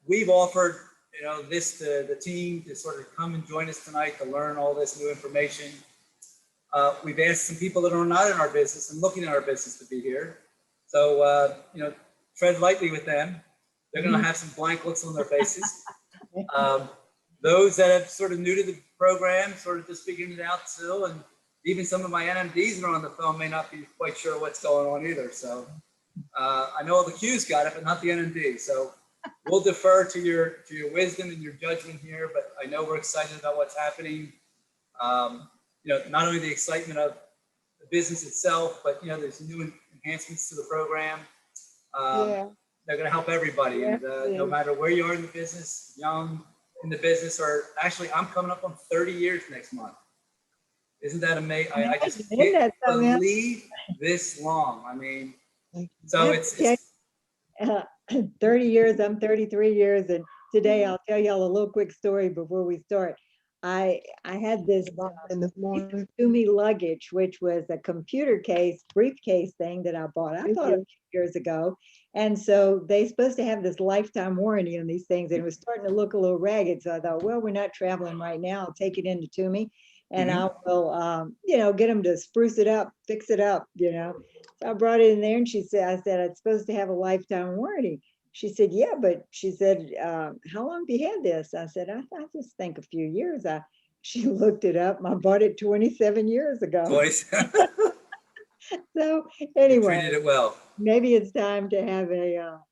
We've offered, this to the team to sort of come and join us tonight to learn all this new information. We've asked some people that are not in our business and looking at our business to be here. So, tread lightly with them. They're going to have some blank looks on their faces. Those that are sort of new to the program, sort of just figuring it out still, and even some of my NMDs that are on the phone may not be quite sure what's going on either. So I know the Q's got it, but not the NMD. So we'll defer to your wisdom and your judgment here, but I know we're excited about what's happening. Not only the excitement of the business itself, but there's new enhancements to the program. They're going to help everybody, and no matter where you are in the business, young in the business, or actually, I'm coming up on 30 years next month. Isn't that amazing? I just can't believe this long. I mean, so it's 30 years. I'm 33 years, and today I'll tell y'all a little quick story before we start. I had this Tumi luggage, which was a computer case, briefcase thing that I bought. I thought a few years ago. And so they're supposed to have this lifetime warranty on these things, and it was starting to look a little ragged. So I thought, well, we're not traveling right now. I'll take it into Tumi, and I will, get them to spruce it up, fix it up, So I brought it in there, and I said, it's supposed to have a lifetime warranty. She said, yeah, but she said, how long have you had this? I said, I just think a few years. She looked it up. I bought it 27 years ago. 27. So anyway, you treated it well. Maybe it's time to have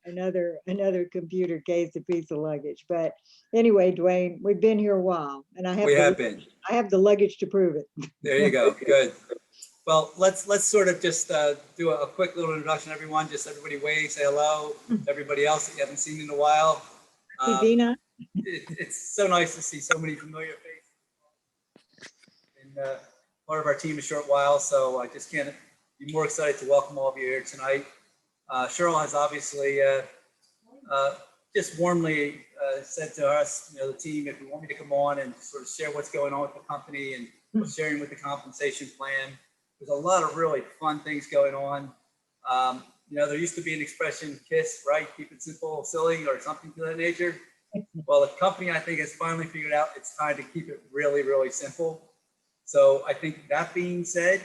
another computer case, a piece of luggage. But anyway, Dwayne, we've been here a while, and I have the luggage to prove it. There you go. Good. Well, let's sort of just do a quick little introduction, everyone. Just everybody wave, say hello. Everybody else that you haven't seen in a while. Dina. It's so nice to see so many familiar faces. And part of our team a short while, so I just can't be more excited to welcome all of you here tonight. Cheryl has obviously just warmly said to us, the team, if you want me to come on and sort of share what's going on with the company and sharing with the compensation plan. There's a lot of really fun things going on. There used to be an expression, KISS, right? Keep it simple, silly, or something to that nature. Well, the company, I think, has finally figured out it's time to keep it really, really simple. So I think that being said,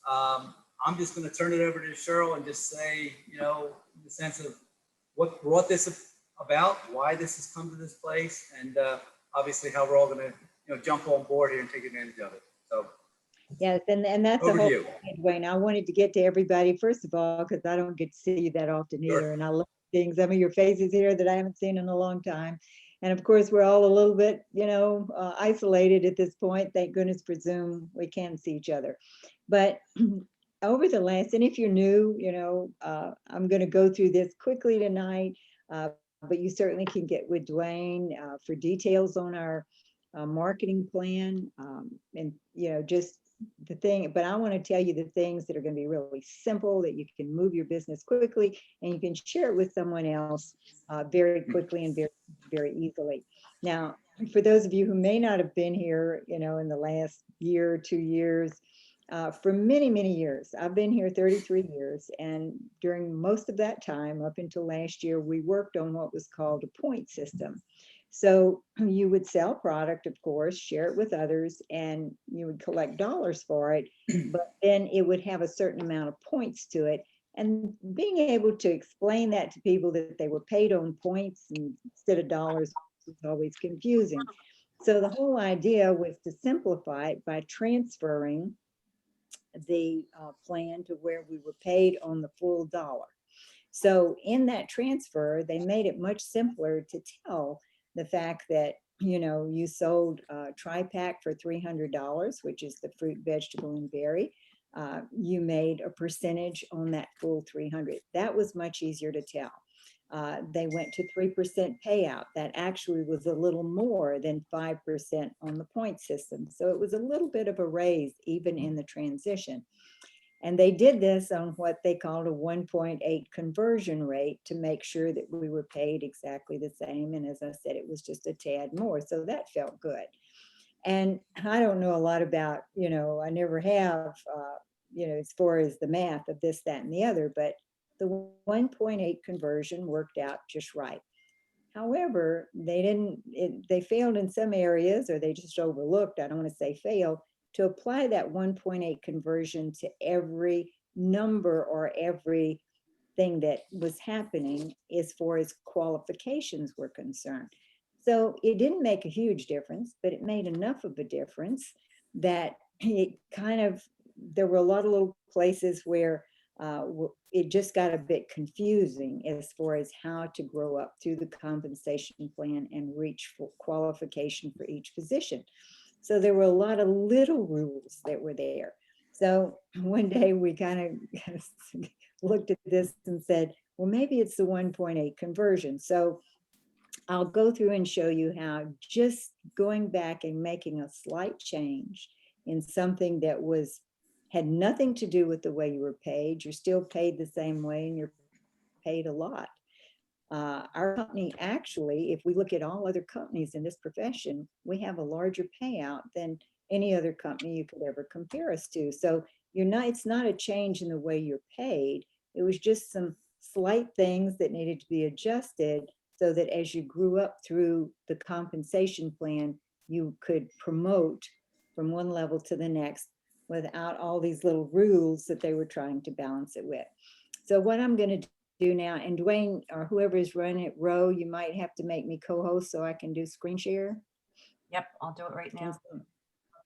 I'm just going to turn it over to Cheryl and just say, in the sense of what brought this about, why this has come to this place, and obviously how we're all going to, jump on board here and take advantage of it. So. Yes, and that's the whole point, Wayne. I wanted to get to everybody, first of all, because I don't get to see you that often either. And I love seeing some of your faces here that I haven't seen in a long time. And of course, we're all a little bit, isolated at this point. Thank goodness for Zoom, we can see each other. But over the last, and if you're new, I'm going to go through this quickly tonight, but you certainly can get with Dwayne for details on our marketing plan, and just the thing, but I want to tell you the things that are going to be really simple, that you can move your business quickly and you can share it with someone else very quickly and very, very easily. Now, for those of you who may not have been here, in the last year or 2 years, for many, many years, I've been here 33 years. And during most of that time, up until last year, we worked on what was called a point system. So you would sell product, of course, share it with others, and you would collect dollars for it, but then it would have a certain amount of points to it. And being able to explain that to people that they were paid on points instead of dollars was always confusing. So the whole idea was to simplify it by transferring the plan to where we were paid on the full dollar. So in that transfer, they made it much simpler to tell the fact that, you sold a tri-pack for $300, which is the fruit, vegetable, and berry. You made a percentage on that full 300. That was much easier to tell. They went to 3% payout. That actually was a little more than 5% on the point system. So it was a little bit of a raise even in the transition. And they did this on what they called a 1.8 conversion rate to make sure that we were paid exactly the same. And as I said, it was just a tad more. So that felt good. And I don't know a lot about, I never have, as far as the math of this, that, and the other, but the 1.8 conversion worked out just right. However, they failed in some areas, or they just overlooked, I don't want to say failed, to apply that 1.8 conversion to every number or every thing that was happening as far as qualifications were concerned. So it didn't make a huge difference, but it made enough of a difference that it kind of, there were a lot of little places where it just got a bit confusing as far as how to grow up through the compensation plan and reach for qualification for each position. So there were a lot of little rules that were there. So one day we kind of looked at this and said, well, maybe it's the 1.8 conversion. So I'll go through and show you how just going back and making a slight change in something that had nothing to do with the way you were paid. You're still paid the same way and you're paid a lot. Our company actually, if we look at all other companies in this profession, we have a larger payout than any other company you could ever compare us to. So it's not a change in the way you're paid. It was just some slight things that needed to be adjusted so that as you grew up through the compensation plan, you could promote from one level to the next without all these little rules that they were trying to balance it with. So what I'm going to do now, and Dwayne or whoever is running it, Ro, you might have to make me co-host so I can do screen share. Yep, I'll do it right now.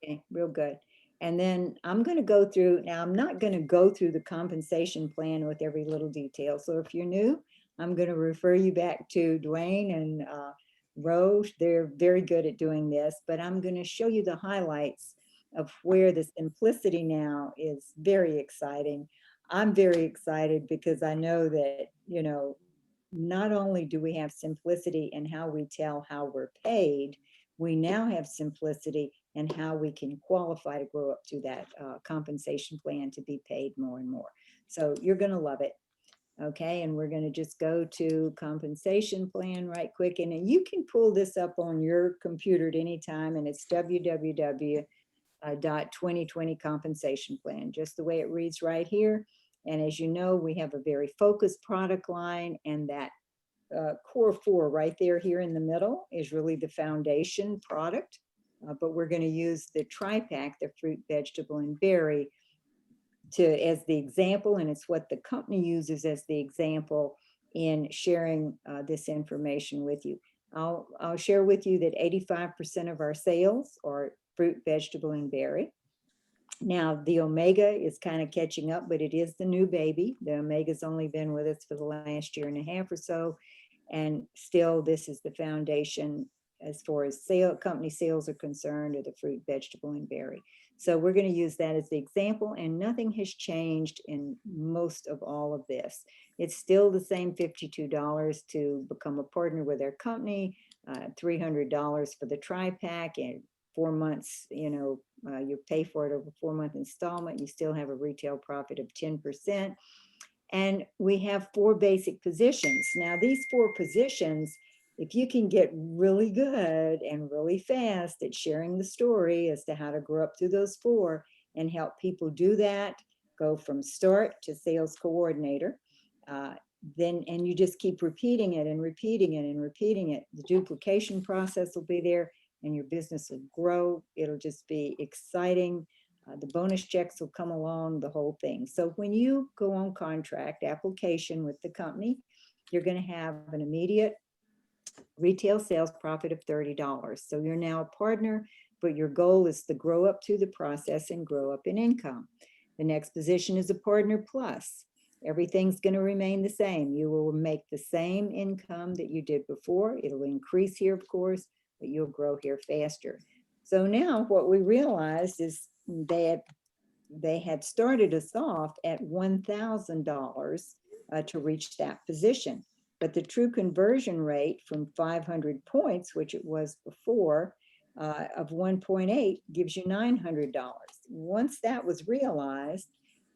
Okay, real good. And then I'm going to go through, now I'm not going to go through the compensation plan with every little detail. So if you're new, I'm going to refer you back to Dwayne and Ro. They're very good at doing this, but I'm going to show you the highlights of where the simplicity now is very exciting. I'm very excited because I know that, not only do we have simplicity in how we tell how we're paid, we now have simplicity in how we can qualify to grow up to that compensation plan to be paid more and more. So you're going to love it. Okay, and we're going to just go to compensation plan right quick. And you can pull this up on your computer at any time, and it's www.2020 compensation plan, just the way it reads right here. And as you know, we have a very focused product line, and that core 4 right there here in the middle is really the foundation product. But we're going to use the tri-pack, the fruit, vegetable, and berry, as the example, and it's what the company uses as the example in sharing this information with you. I'll share with you that 85% of our sales are fruit, vegetable, and berry. Now, the Omega is kind of catching up, but it is the new baby. The Omega's only been with us for the last year and a half or so. And still, this is the foundation as far as company sales are concerned, or the fruit, vegetable, and berry. So we're going to use that as the example, and nothing has changed in most of all of this. It's still the same $52 to become a partner with our company, $300 for the tri-pack, and 4 months, you pay for it over 4-month installment. You still have a retail profit of 10%. And we have 4 basic positions. Now, these 4 positions, if you can get really good and really fast at sharing the story as to how to grow up through those 4 and help people do that, go from start to sales coordinator, and you just keep repeating it and repeating it and repeating it. The duplication process will be there and your business will grow. It'll just be exciting. The bonus checks will come along, the whole thing. So when you go on contract application with the company, you're going to have an immediate retail sales profit of $30. So you're now a partner, but your goal is to grow up through the process and grow up in income. The next position is a partner plus. Everything's going to remain the same. You will make the same income that you did before. It'll increase here, of course, but you'll grow here faster. So now what we realized is that they had started us off at $1,000 to reach that position. But the true conversion rate from 500 points, which it was before, of 1.8 gives you $900. Once that was realized,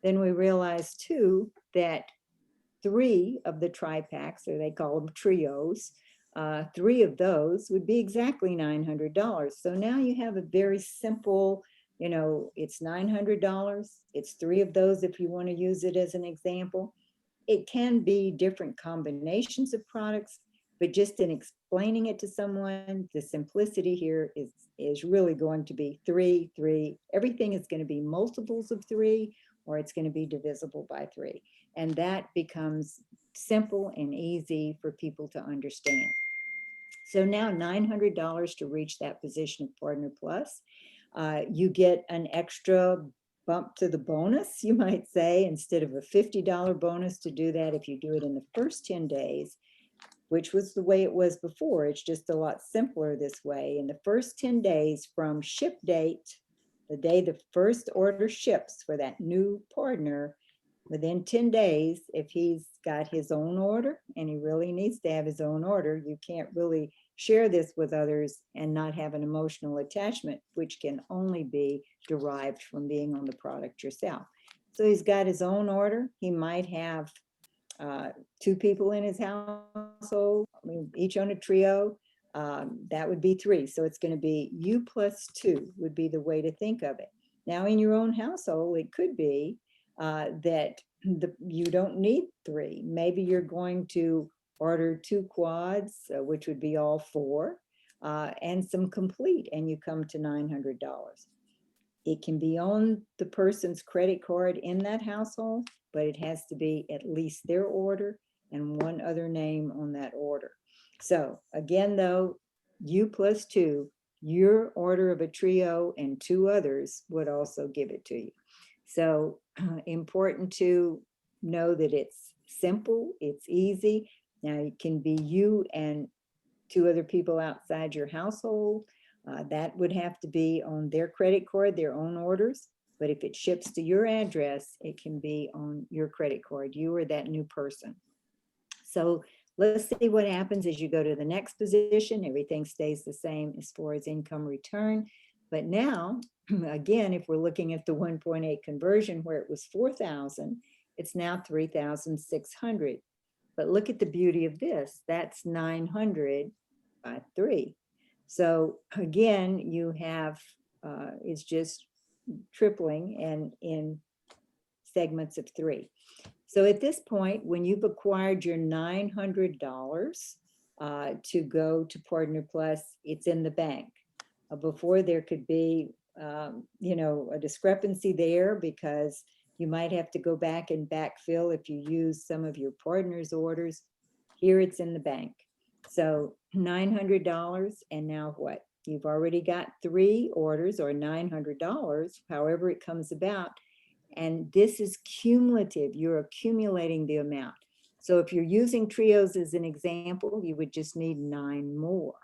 then we realized too that 3 of the tri-packs, or they call them trios, 3 of those would be exactly $900. So now you have a very simple, it's $900. It's 3 of those if you want to use it as an example. It can be different combinations of products, But just in explaining it to someone, the simplicity here is really going to be 3, 3. Everything is going to be multiples of 3, or it's going to be divisible by 3. And that becomes simple and easy for people to understand. So now $900 to reach that position of Partner Plus. You get an extra bump to the bonus, you might say, instead of a $50 bonus to do that. If you do it in the first 10 days, which was the way it was before, it's just a lot simpler this way. In the first 10 days from ship date, the day the first order ships for that new partner, within 10 days, if he's got his own order, and he really needs to have his own order, you can't really share this with others and not have an emotional attachment, which can only be derived from being on the product yourself. So he's got his own order. He might have 2 people in his household, I mean, each on a trio. That would be 3. So it's going to be you plus 2 would be the way to think of it. Now in your own household, it could be that you don't need 3. Maybe you're going to order 2 quads, which would be all 4, and some complete, and you come to $900. It can be on the person's credit card in that household, but it has to be at least their order and one other name on that order. So again, though, you plus 2, your order of a trio and 2 others would also give it to you. So important to know that it's simple, it's easy. Now it can be you and 2 other people outside your household. That would have to be on their credit card, their own orders. But if it ships to your address, it can be on your credit card, you or that new person. So let's see what happens as you go to the next position. Everything stays the same as far as income return. But now, again, if we're looking at the 1.8 conversion where it was 4,000, it's now 3,600. But look at the beauty of this. That's 900 by 3. So again, you have, it's just tripling and in segments of 3. So at this point, when you've acquired your $900 to go to Partner Plus, it's in the bank. Before there could be, a discrepancy there because you might have to go back and backfill if you use some of your partner's orders. Here it's in the bank. So $900, and now what? You've already got 3 orders or $900, however it comes about. And this is cumulative. You're accumulating the amount. So if you're using trios as an example, you would just need 9 more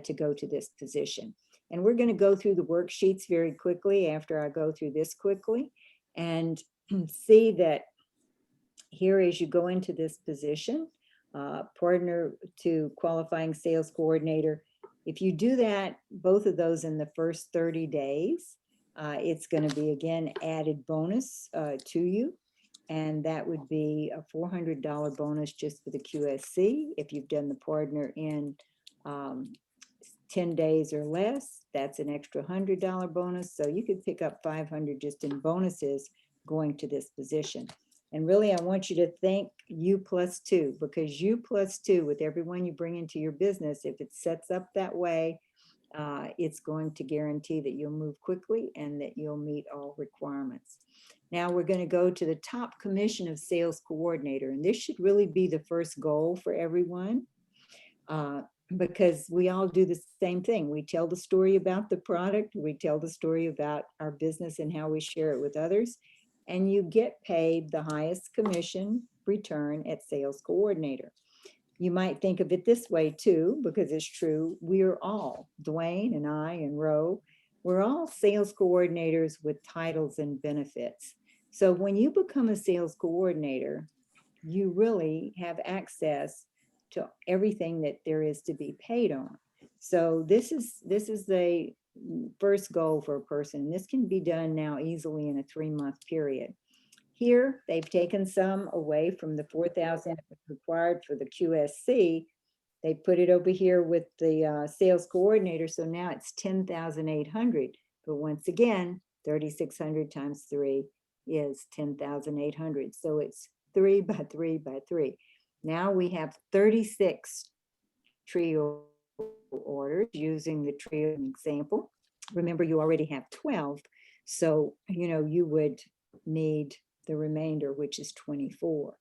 to go to this position. And we're going to go through the worksheets very quickly after I go through this quickly and see that here as you go into this position, partner to qualifying sales coordinator. If you do that, both of those in the first 30 days, it's going to be again added bonus to you. And that would be a $400 bonus just for the QSC. If you've done the partner in 10 days or less, that's an extra $100 bonus. So you could pick up 500 just in bonuses going to this position. And really, I want you to think you plus 2, because you plus 2 with everyone you bring into your business, if it sets up that way, it's going to guarantee that you'll move quickly and that you'll meet all requirements. Now we're going to go to the top commission of sales coordinator. And this should really be the first goal for everyone because we all do the same thing. We tell the story about the product. We tell the story about our business and how we share it with others. And you get paid the highest commission return at sales coordinator. You might think of it this way too, because it's true. We're all, Dwayne and I and Ro, we're all sales coordinators with titles and benefits. So when you become a sales coordinator, you really have access to everything that there is to be paid on. So this is the first goal for a person. This can be done now easily in a 3-month period. Here, they've taken some away from the 4,000 required for the QSC. They put it over here with the sales coordinator. So now it's 10,800. But once again, 3,600 times 3 is 10,800. So it's 3 by 3 by 3. Now we have 36 trio orders using the trio example. Remember, you already have 12. So, you would need the remainder, which is 24.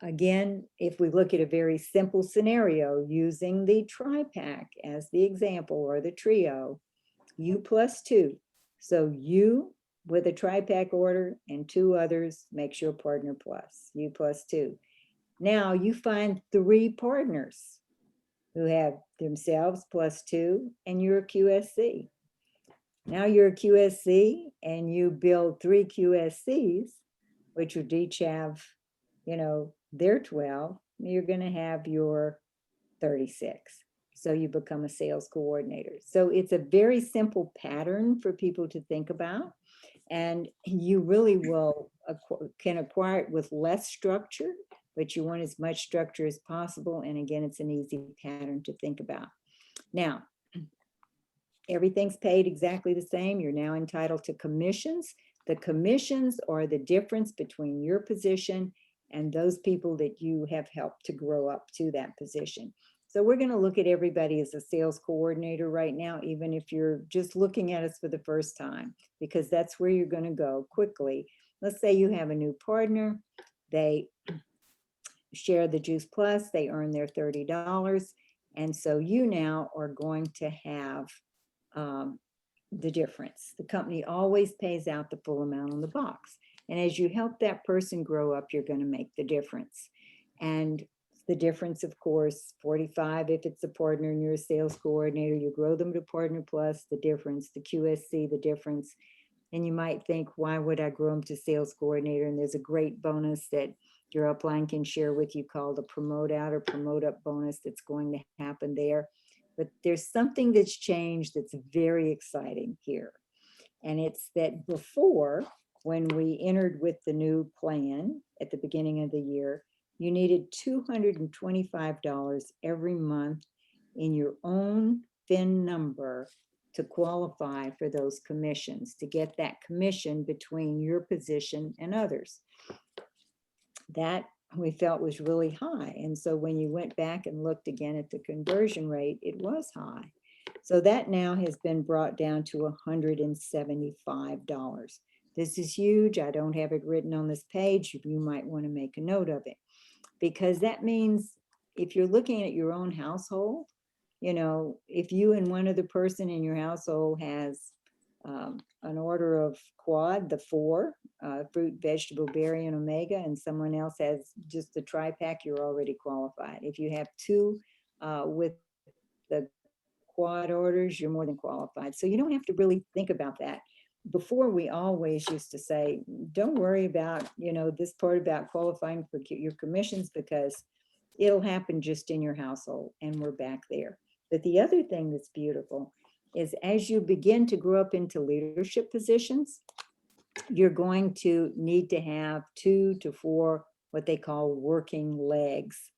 Again, if we look at a very simple scenario using the tri-pack as the example or the trio, you plus 2. So you with a tri-pack order and 2 others makes your partner plus, you plus 2. Now you find 3 partners who have themselves plus 2 and you're a QSC. Now you're a QSC and you build 3 QSCs, which would each have, their 12, you're going to have your 36. So you become a sales coordinator. So it's a very simple pattern for people to think about. And you really can acquire it with less structure, but you want as much structure as possible. And again, it's an easy pattern to think about. Now, everything's paid exactly the same. You're now entitled to commissions. The commissions are the difference between your position and those people that you have helped to grow up to that position. So we're going to look at everybody as a sales coordinator right now, even if you're just looking at us for the first time, because that's where you're going to go quickly. Let's say you have a new partner. They share the Juice Plus. They earn their $30. And so you now are going to have the difference. The company always pays out the full amount on the box. And as you help that person grow up, you're going to make the difference. And the difference, of course, 45 if it's a partner and you're a sales coordinator, you grow them to partner plus, the difference, the QSC, the difference. And you might think, why would I grow them to sales coordinator? And there's a great bonus that your upline can share with you called a promote out or promote up bonus that's going to happen there. But there's something that's changed that's very exciting here. And it's that before, when we entered with the new plan at the beginning of the year, you needed $225 every month in your own FIN number to qualify for those commissions, to get that commission between your position and others. That we felt was really high. And so when you went back and looked again at the conversion rate, it was high. So that now has been brought down to $175. This is huge. I don't have it written on this page. You might want to make a note of it, because that means if you're looking at your own household, if you and one other person in your household has an order of quad, the 4, fruit, vegetable, berry, and omega, and someone else has just the tri-pack, you're already qualified. If you have 2 with the quad orders, you're more than qualified. So you don't have to really think about that. Before, we always used to say, don't worry about, this part about qualifying for your commissions, because it'll happen just in your household, and we're back there. But the other thing that's beautiful is as you begin to grow up into leadership positions, you're going to need to have 2 to 4 what they call working legs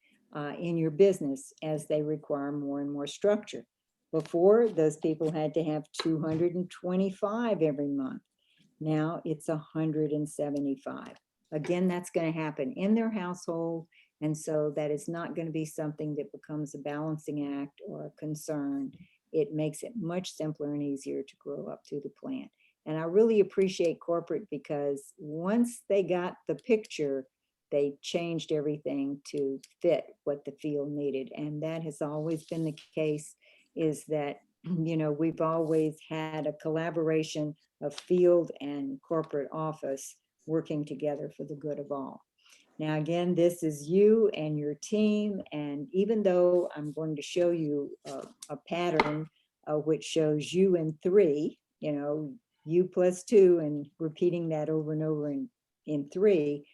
in your business as they require more and more structure. Before, those people had to have 225 every month. Now it's 175. Again, that's going to happen in their household. And so that is not going to be something that becomes a balancing act or a concern. It makes it much simpler and easier to grow up through the plan. And I really appreciate corporate, because once they got the picture, they changed everything to fit what the field needed. And that has always been the case, is that, we've always had a collaboration of field and corporate office working together for the good of all. Now, again, this is you and your team. And even though I'm going to show you a pattern which shows you in 3, you plus 2, and repeating that over and over in 3,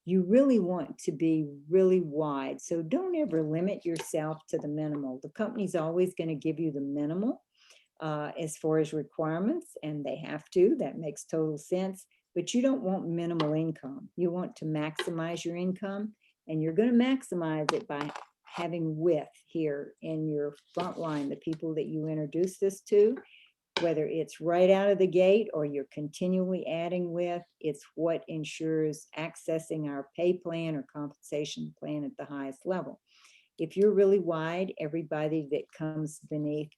you really want to be really wide. So don't ever limit yourself to the minimal. The company's always going to give you the minimal as far as requirements, and they have to. That makes total sense. But you don't want minimal income. You want to maximize your income, and you're going to maximize it by having width here in your front line, the people that you introduce this to, whether it's right out of the gate or you're continually adding width. It's what ensures accessing our pay plan or compensation plan at the highest level. If you're really wide, everybody that comes beneath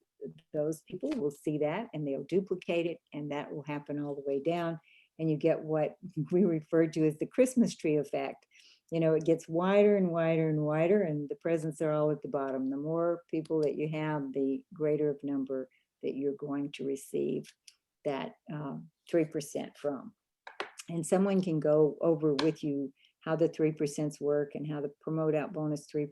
those people will see that and they'll duplicate it, and that will happen all the way down. And you get what we refer to as the Christmas tree effect. You know, it gets wider and wider and wider, and the presents are all at the bottom. The more people that you have, the greater of number that you're going to receive that 3% from. And someone can go over with you how the 3% work and how to promote out bonus 3%.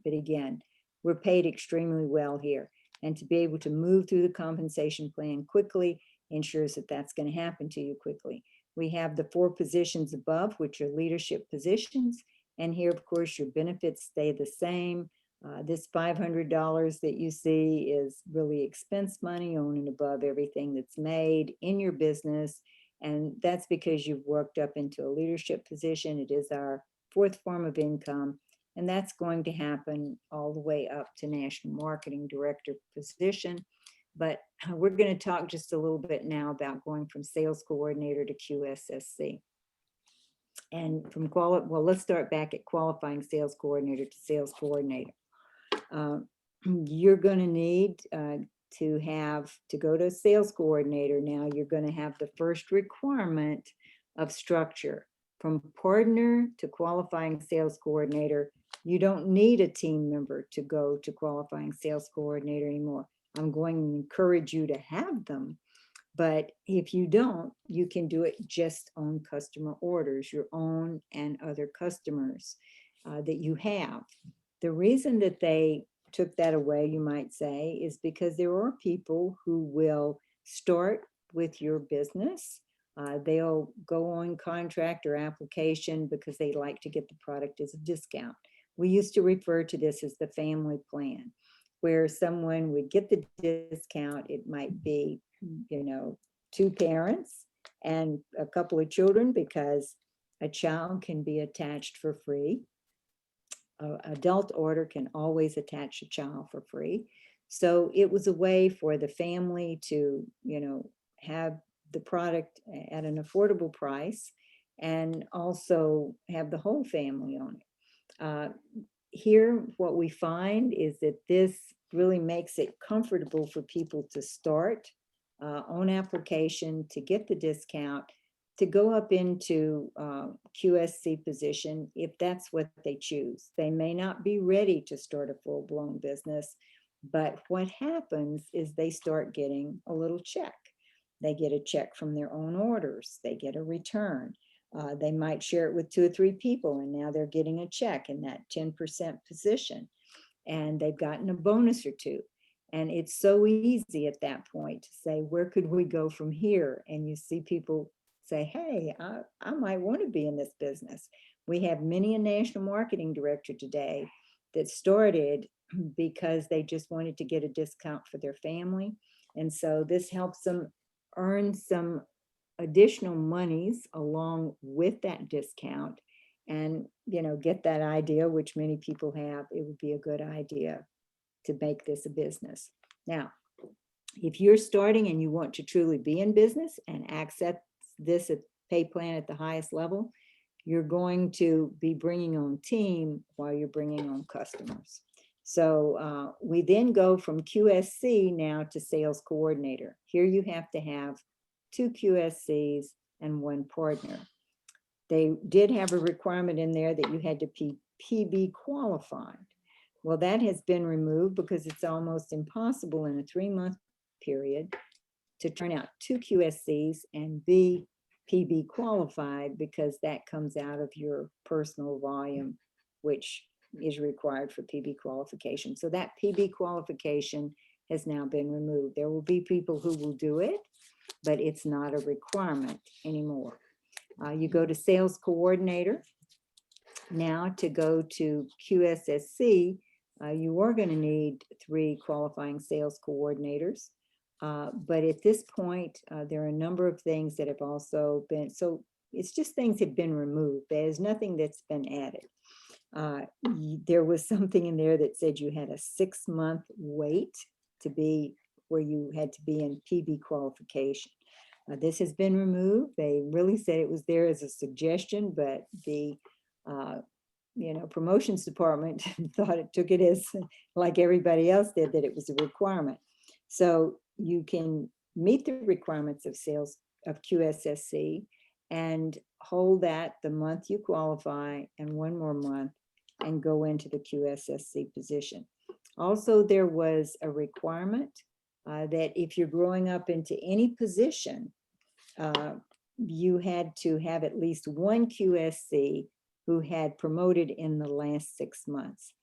But again, we're paid extremely well here. And to be able to move through the compensation plan quickly ensures that that's going to happen to you quickly. We have the 4 positions above, which are leadership positions. And here, of course, your benefits stay the same. This $500 that you see is really expense money on and above everything that's made in your business. And that's because you've worked up into a leadership position. It is our 4th form of income. And that's going to happen all the way up to National Marketing Director position. But we're going to talk just a little bit now about going from Sales Coordinator to QSSC. And from well, let's start back at qualifying Sales Coordinator to Sales Coordinator. You're going to need to go to Sales Coordinator. Now you're going to have the first requirement of structure. From partner to qualifying Sales Coordinator, you don't need a team member to go to qualifying Sales Coordinator anymore. I'm going to encourage you to have them, but if you don't, you can do it just on customer orders, your own and other customers that you have. The reason that they took that away, you might say, is because there are people who will start with your business. They'll go on contract or application because they like to get the product as a discount. We used to refer to this as the family plan, where someone would get the discount. It might be, 2 parents and a couple of children, because a child can be attached for free. Adult order can always attach a child for free. So it was a way for the family to, have the product at an affordable price and also have the whole family on it. Here, what we find is that this really makes it comfortable for people to start on application, to get the discount, to go up into QSC position if that's what they choose. They may not be ready to start a full-blown business, but what happens is they start getting a little check. They get a check from their own orders. They get a return. They might share it with 2 or 3 people, and now they're getting a check in that 10% position, and they've gotten a bonus or 2. And it's so easy at that point to say, where could we go from here? And you see people say, hey, I might want to be in this business. We have many a national marketing director today that started because they just wanted to get a discount for their family. And so this helps them earn some additional monies along with that discount and, get that idea, which many people have. It would be a good idea to make this a business. Now, if you're starting and you want to truly be in business and access this pay plan at the highest level, you're going to be bringing on team while you're bringing on customers. So we then go from QSC now to Sales Coordinator. Here you have to have 2 QSCs and 1 partner. They did have a requirement in there that you had to be PB qualified. Well, that has been removed because it's almost impossible in a 3-month period to turn out 2 QSCs and be PB qualified, because that comes out of your personal volume, which is required for PB qualification. So that PB qualification has now been removed. There will be people who will do it, but it's not a requirement anymore. You go to Sales Coordinator. Now to go to QSSC, you are going to need 3 qualifying sales coordinators. But at this point, there are a number of things that have also been, so it's just things have been removed. There's nothing that's been added. There was something in there that said you had a 6-month wait to be where you had to be in PB qualification. This has been removed. They really said it was there as a suggestion, but the promotions department thought it took it as like everybody else did, that it was a requirement. So you can meet the requirements of sales of QSSC and hold that the month you qualify and one more month and go into the QSSC position. Also, there was a requirement that if you're growing up into any position, you had to have at least one QSC who had promoted in the last 6 months.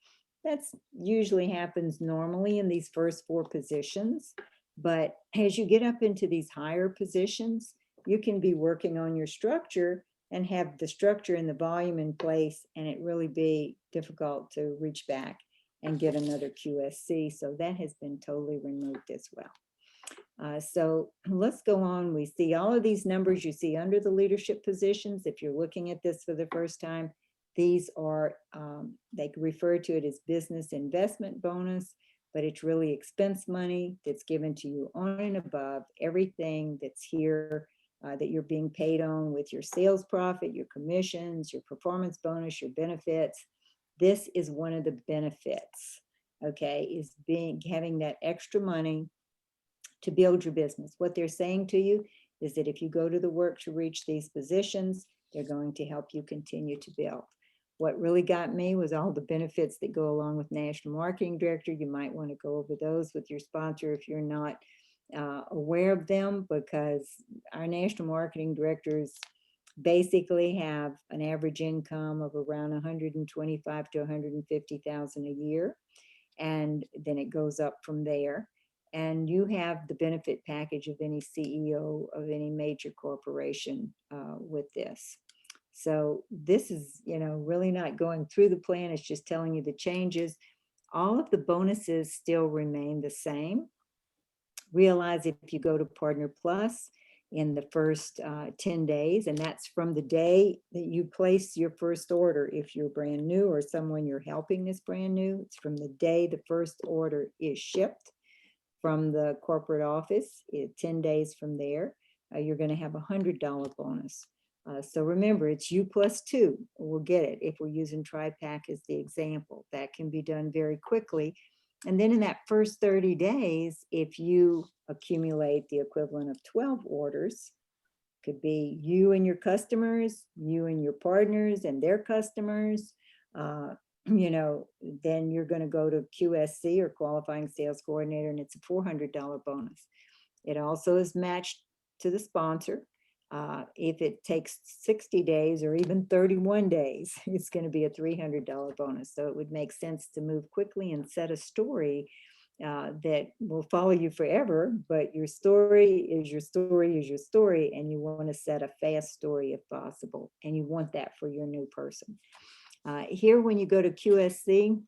That's usually happens normally in these first 4 positions. But as you get up into these higher positions, you can be working on your structure and have the structure and the volume in place, and it really be difficult to reach back and get another QSC. So that has been totally removed as well. So let's go on. We see all of these numbers you see under the leadership positions. If you're looking at this for the first time, these are, they refer to it as business investment bonus, but it's really expense money that's given to you on and above everything that's here that you're being paid on with your sales profit, your commissions, your performance bonus, your benefits. This is one of the benefits, okay, is having that extra money to build your business. What they're saying to you is that if you go to the work to reach these positions, they're going to help you continue to build. What really got me was all the benefits that go along with National Marketing Director. You might want to go over those with your sponsor if you're not aware of them, because our National Marketing Directors basically have an average income of around 125 to 150,000 a year. And then it goes up from there. And you have the benefit package of any CEO of any major corporation with this. So this is, really not going through the plan. It's just telling you the changes. All of the bonuses still remain the same. Realize if you go to Partner Plus in the first 10 days, and that's from the day that you place your first order. If you're brand new or someone you're helping is brand new, it's from the day the first order is shipped from the corporate office. 10 days from there, you're going to have $100 bonus. So remember, it's you plus 2 will get it. If we're using TriPack as the example, that can be done very quickly. And then in that first 30 days, if you accumulate the equivalent of 12 orders, could be you and your customers, you and your partners and their customers, then you're going to go to QSC or qualifying sales coordinator, and it's a $400 bonus. It also is matched to the sponsor. If it takes 60 days or even 31 days, it's going to be a $300 bonus. So it would make sense to move quickly and set a story that will follow you forever, but your story is your story is your story, and you want to set a fast story if possible, and you want that for your new person. Here, when you go to QSC,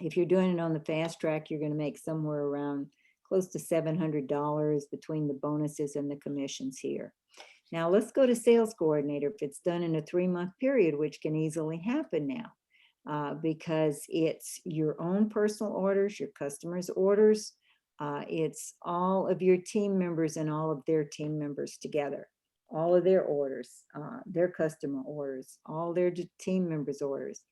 if you're doing it on the fast track, you're going to make somewhere around close to $700 between the bonuses and the commissions here. Now let's go to sales coordinator. If it's done in a 3-month period, which can easily happen now, because it's your own personal orders, your customers' orders, it's all of your team members and all of their team members together, all of their orders, their customer orders, all their team members' orders.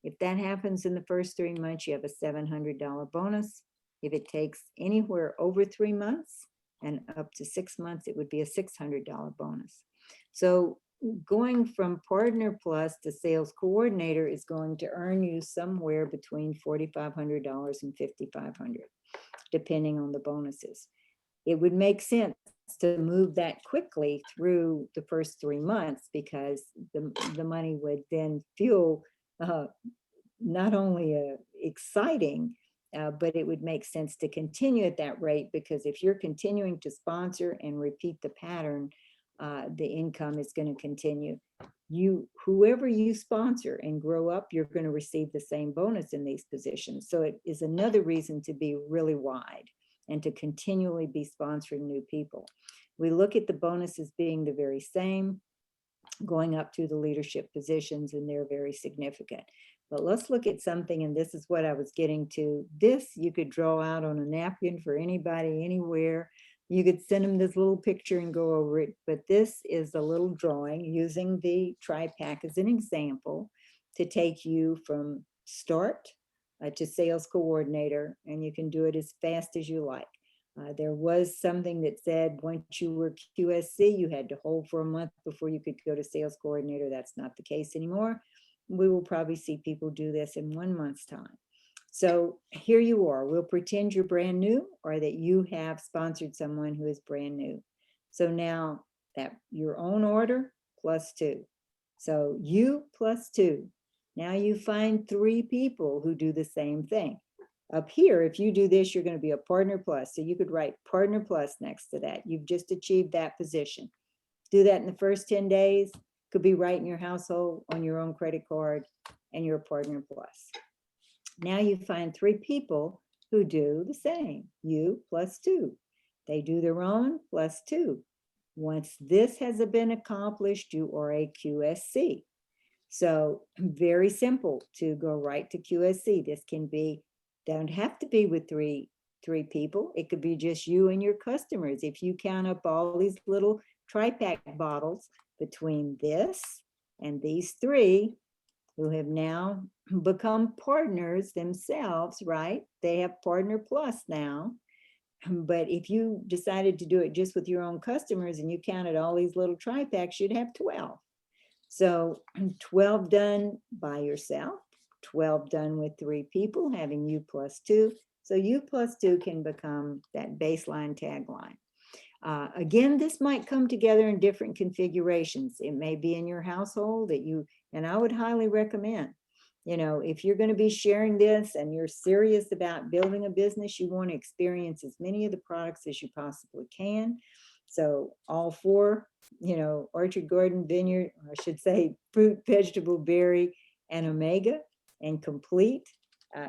If that happens in the first 3 months, you have a $700 bonus. If it takes anywhere over 3 months and up to 6 months, it would be a $600 bonus. So going from Partner Plus to Sales Coordinator is going to earn you somewhere between $4,500 and $5,500, depending on the bonuses. It would make sense to move that quickly through the first 3 months, because the money would then feel not only exciting, but it would make sense to continue at that rate, because if you're continuing to sponsor and repeat the pattern, the income is going to continue. Whoever you sponsor and grow up, you're going to receive the same bonus in these positions. So it is another reason to be really wide and to continually be sponsoring new people. We look at the bonuses being the very same, going up through the leadership positions, and they're very significant. But let's look at something, and this is what I was getting to. This you could draw out on a napkin for anybody, anywhere. You could send them this little picture and go over it, but this is a little drawing using the TriPack as an example. to take you from start to sales coordinator, and you can do it as fast as you like. There was something that said once you were QSC, you had to hold for a month before you could go to sales coordinator. That's not the case anymore. We will probably see people do this in 1 month's time. So here you are. We'll pretend you're brand new or that you have sponsored someone who is brand new. So now that your own order plus 2. So you plus 2. Now you find 3 people who do the same thing. Up here, if you do this, you're going to be a partner plus. So you could write partner plus next to that. You've just achieved that position. Do that in the first 10 days. Could be right in your household on your own credit card, and you're a partner plus. Now you find 3 people who do the same. You plus 2. They do their own plus 2. Once this has been accomplished, you are a QSC. So very simple to go right to QSC. This can be, don't have to be with three people. It could be just you and your customers. If you count up all these little tri-pack bottles between this and these 3 who have now become partners themselves, right? They have partner plus now. But if you decided to do it just with your own customers and you counted all these little tri-packs, you'd have 12. So 12 done by yourself, 12 done with 3 people, having you plus 2. So you plus 2 can become that baseline tagline. Again, this might come together in different configurations. It may be in your household that you, and I would highly recommend, you know, if you're going to be sharing this and you're serious about building a business, you want to experience as many of the products as you possibly can. So all 4, you know, orchard, garden, vineyard, or I should say fruit, vegetable, berry, and omega, and complete.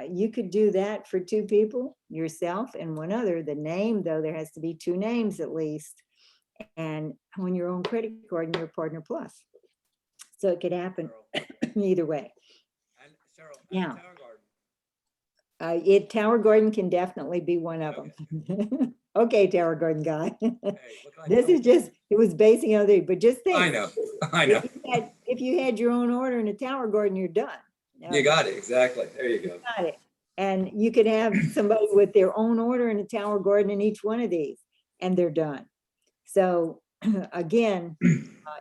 You could do that for 2 people, yourself and one other. The name, though, there has to be 2 names at least. And on your own credit card and your partner plus. So it could happen either way. And Cheryl, Now, Tower Garden. Tower Garden can definitely be one of them. Okay, Tower Garden guy. Hey, what can I This tell is you? just, it was basing on the, but just think. I know, I know. If you had your own order in a Tower Garden, you're done. You got it, exactly. There you go. Got it. And you could have somebody with their own order in a Tower Garden in each one of these, and they're done. So again,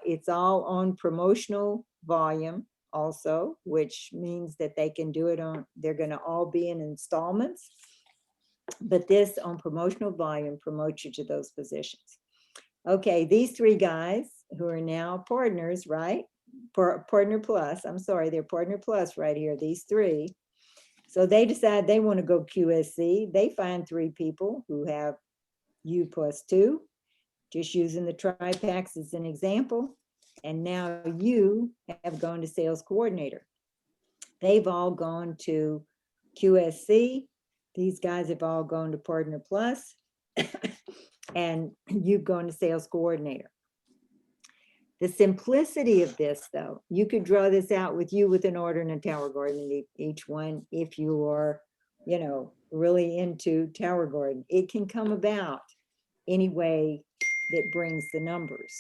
it's all on promotional volume also, which means that they can do it on, they're going to all be in installments. But this on promotional volume promotes you to those positions. Okay, these 3 guys who are now partners, right? Partner plus, I'm sorry, they're partner plus right here, these 3. So they decide they want to go QSC. They find 3 people who have U plus 2, just using the tri-packs as an example. And now you have gone to sales coordinator. They've all gone to QSC. These guys have all gone to partner plus, and you've gone to sales coordinator. The simplicity of this, though, you could draw this out with you with an order and a Tower Garden, each one, if you are, you know, really into Tower Garden. It can come about any way that brings the numbers.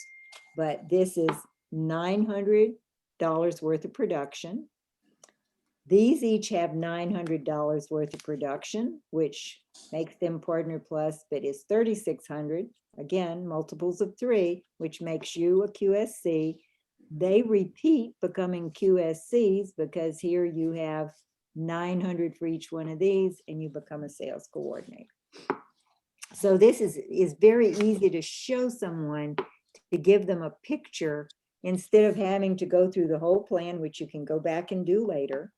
But this is $900 worth of production. These each have $900 worth of production, which makes them partner plus, but is $3,600. Again, multiples of 3, which makes you a QSC. They repeat becoming QSCs because here you have 900 for each one of these, and you become a sales coordinator. So this is very easy to show someone, to give them a picture instead of having to go through the whole plan, which you can go back and do later.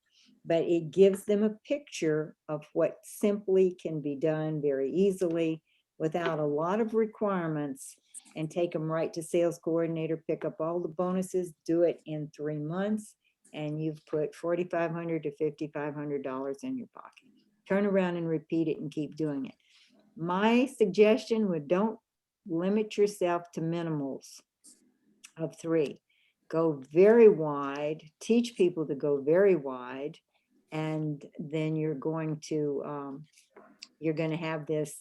But it gives them a picture of what simply can be done very easily without a lot of requirements, and take them right to sales coordinator, pick up all the bonuses, do it in 3 months, and you've put $4,500 to $5,500 in your pocket. Turn around and repeat it and keep doing it. My suggestion would, don't limit yourself to minimals of 3. Go very wide, teach people to go very wide, and then you're going to have this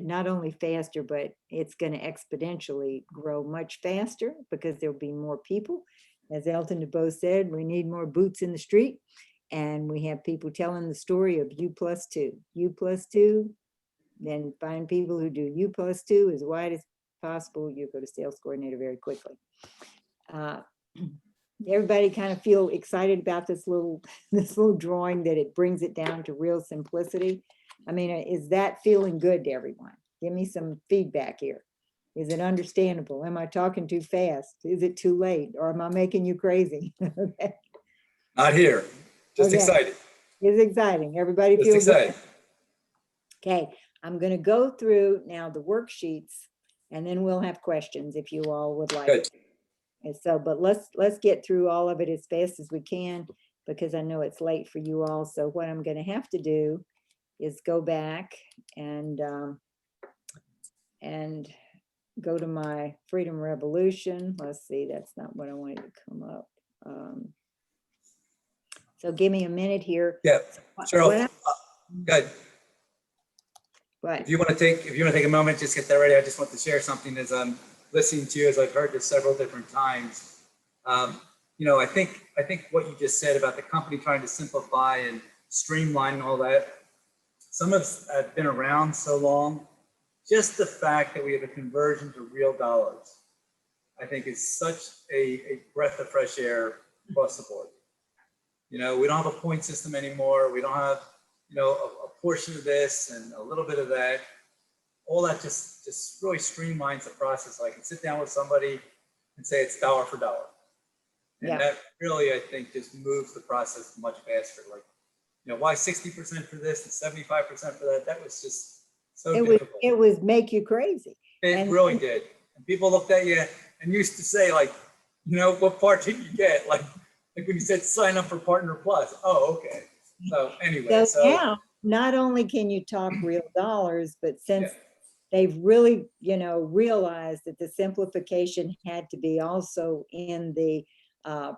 not only faster, but it's going to exponentially grow much faster because there'll be more people. as Elton DeBow said, we need more boots in the street. And we have people telling the story of U+2. U+2, then find people who do U+2 as wide as possible. You go to sales coordinator very quickly. Everybody kind of feel excited about this little drawing, that it brings it down to real simplicity. I mean, is that feeling good to everyone? Give me some feedback here. Is it understandable? Am I talking too fast? Is it too late? Or am I making you crazy? Okay. Not here, just Okay. excited. It's exciting. Everybody Just feels good. excited. Okay, I'm going to go through now the worksheets, and then we'll have questions if you all would like. Good. And so, but let's get through all of it as fast as we can, because I know it's late for you all. So what I'm going to have to do is go back and go to my Freedom Revolution. Let's see, that's not what I wanted to come up. So give me a minute here. Yeah, Cheryl, good. What? If you want to take a moment, just get that ready. I just want to share something as I'm listening to you, as I've heard this several different times. You know, I think what you just said about the company trying to simplify and streamline and all that, some of us have been around so long, just the fact that we have a conversion to real dollars, I think is such a breath of fresh air across the board. You know, we don't have a point system anymore. We don't have, you know, a portion of this and a little bit of that. All that just really streamlines the process. I can sit down with somebody and say it's dollar for dollar. And Yeah. that really, I think, just moves the process much faster. Like, you know, why 60% for this and 75% for that? That was just so difficult. It was make you crazy. It really did. And people looked at you and used to say, like, you know, what part did you get? Like when you said sign up for Partner Plus. Oh, okay. So anyway, So now, not only can you talk real dollars, but since yeah. they've really, you know, realized that the simplification had to be also in the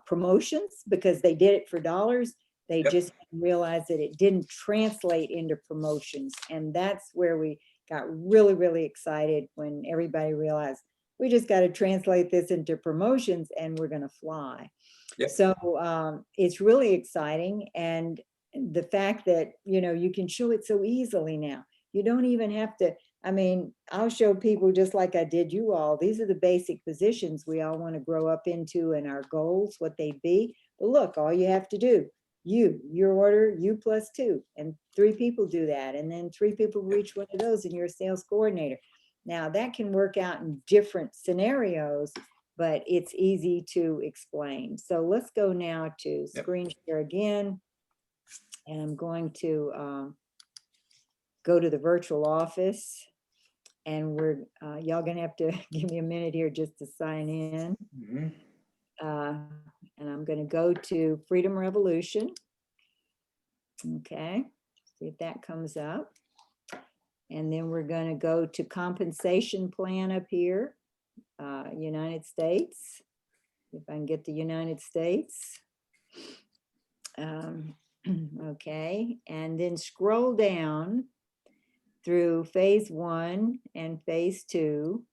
promotions, because they did it for dollars. They Yep. just realized that it didn't translate into promotions. And that's where we got really, really excited when everybody realized we just got to translate this into promotions and we're going to fly. Yep. So it's really exciting. And the fact that, you know, you can show it so easily now. You don't even have to, I mean, I'll show people just like I did you all. These are the basic positions we all want to grow up into and our goals, what they'd be. But look, all you have to do, your order, U+2, and 3 people do that. And then 3 people reach one of those and you're a sales coordinator. Now that can work out in different scenarios, but it's easy to explain. So let's go now to screen share again. And I'm going to go to the virtual office, and we're y'all gonna have to give me a minute here just to sign in. Mm-hmm. And I'm gonna go to Freedom Revolution. Okay, see if that comes up. And then we're gonna go to compensation plan up here, United States. If I can get the United States. Okay, and then scroll down through phase 1 and phase 2,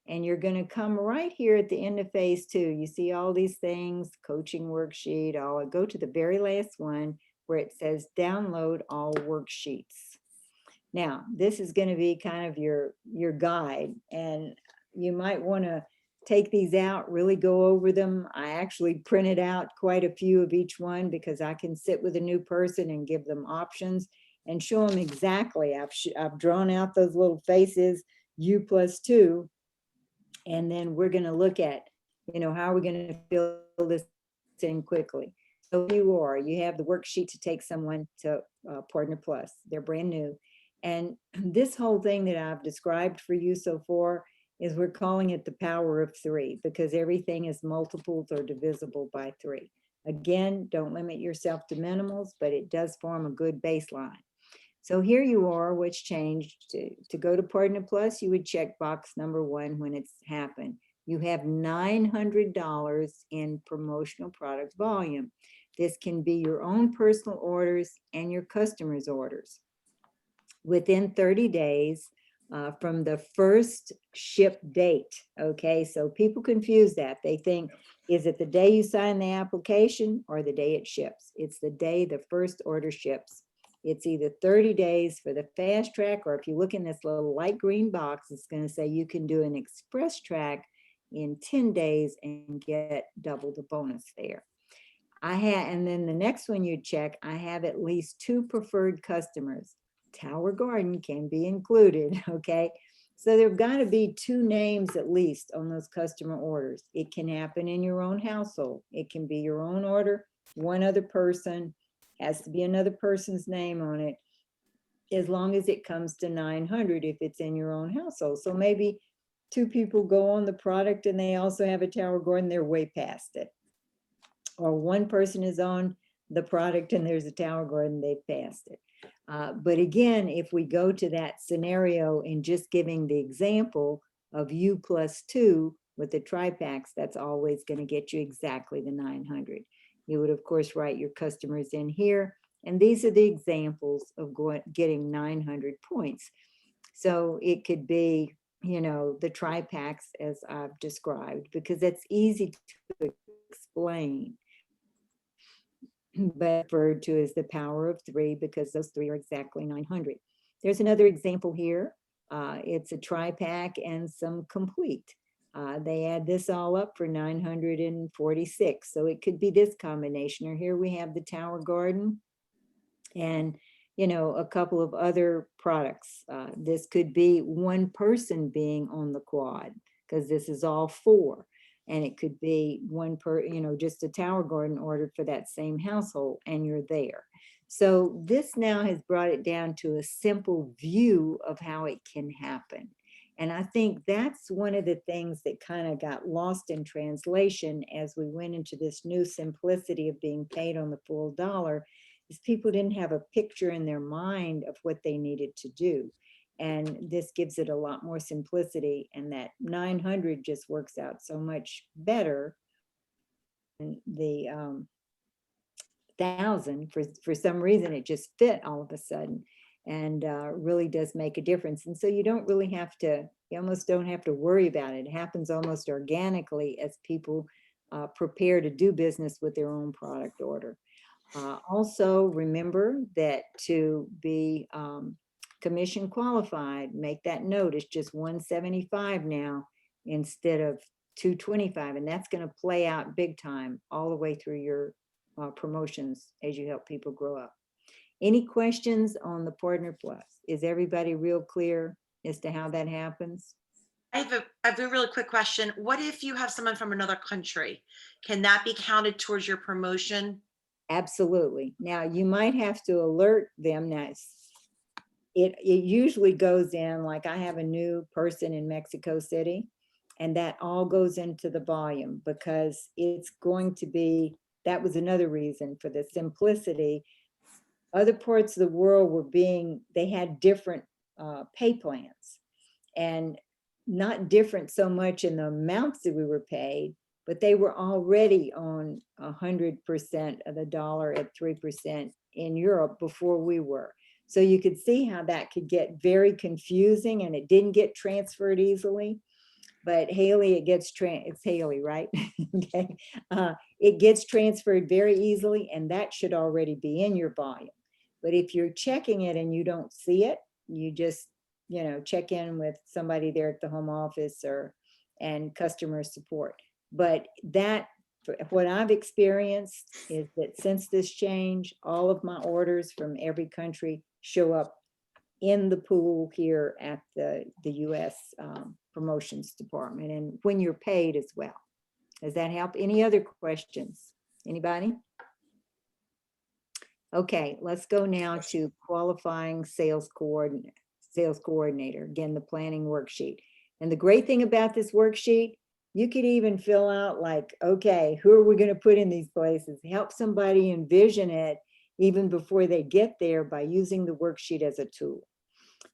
and you're going to come right here at the end of phase 2. You see all these things, coaching worksheet. I'll go to the very last one where it says download all worksheets. Now, this is going to be kind of your guide, and you might want to take these out, really go over them. I actually printed out quite a few of each one because I can sit with a new person and give them options and show them exactly. I've drawn out those little faces, U+2, and then we're going to look at, you know, how are we going to fill this in quickly. So you have the worksheet to take someone to Partner Plus. They're brand new. And this whole thing that I've described for you so far is we're calling it the power of 3, because everything is multiples or divisible by 3. Again, don't limit yourself to minimals, but it does form a good baseline. So here you are, what's changed. To go to Partner Plus, you would check box number 1 when it's happened. You have $900 in promotional product volume. This can be your own personal orders and your customers' orders. Within 30 days, from the first ship date. Okay, so people confuse that. They think, is it the day you sign the application or the day it ships? It's the day the first order ships. It's either 30 days for the fast track, or if you look in this little light green box, it's going to say you can do an express track in 10 days and get double the bonus there. And then the next one you check, I have at least 2 preferred customers. Tower Garden can be included, okay? So there've got to be 2 names at least on those customer orders. It can happen in your own household. It can be your own order, one other person, has to be another person's name on it, as long as it comes to 900 if it's in your own household. So maybe 2 people go on the product and they also have a Tower Garden, they're way past it. Or one person is on the product and there's a Tower Garden, they've passed it. But again, if we go to that scenario and just giving the example of U plus 2 with the tri-packs, that's always going to get you exactly the 900. You would, of course, write your customers in here. And these are the examples of getting 900 points. So it could be, you know, the tri-packs as I've described, because it's easy to explain. But referred to as the power of 3 because those 3 are exactly 900. There's another example here. It's a tri-pack and some complete. They add this all up for 946. So it could be this combination. Or here we have the Tower Garden and, you know, a couple of other products. This could be one person being on the quad because this is all 4. And it could be one per, you know, just a Tower Garden ordered for that same household and you're there. So this now has brought it down to a simple view of how it can happen. And I think that's one of the things that kind of got lost in translation as we went into this new simplicity of being paid on the full dollar, is people didn't have a picture in their mind of what they needed to do. And this gives it a lot more simplicity, and that 900 just works out so much better than the 1,000. For some reason, it just fit all of a sudden, and really does make a difference. And so you don't really have to, you almost don't have to worry about it. It happens almost organically as people prepare to do business with their own product order. Also, remember that to be commission qualified, make that note, it's just 175 now instead of 225, and that's going to play out big time all the way through your promotions as you help people grow up. Any questions on the Partner Plus? Is everybody real clear as to how that happens? I have a really quick question. What if you have someone from another country? Can that be counted towards your promotion? Absolutely. Now you might have to alert them. Now it usually goes in, like I have a new person in Mexico City, and that all goes into the volume because it's going to be, that was another reason for the simplicity. Other parts of the world were they had different pay plans, and not different so much in the amounts that we were paid, but they were already on 100% of the dollar at 3% in Europe before we were. So you could see how that could get very confusing, and it didn't get transferred easily. But Haley, it's Haley, right? Okay. It gets transferred very easily, and that should already be in your volume. But if you're checking it and you don't see it, you just, you know, check in with somebody there at the home office and customer support. But that, what I've experienced is that since this change, all of my orders from every country show up in the pool here at the US promotions department, and when you're paid as well. Does that help? Any other questions? Anybody? Okay, let's go now to qualifying sales coordinator. Again, the planning worksheet. And the great thing about this worksheet, you could even fill out like, okay, who are we going to put in these places? Help somebody envision it even before they get there by using the worksheet as a tool.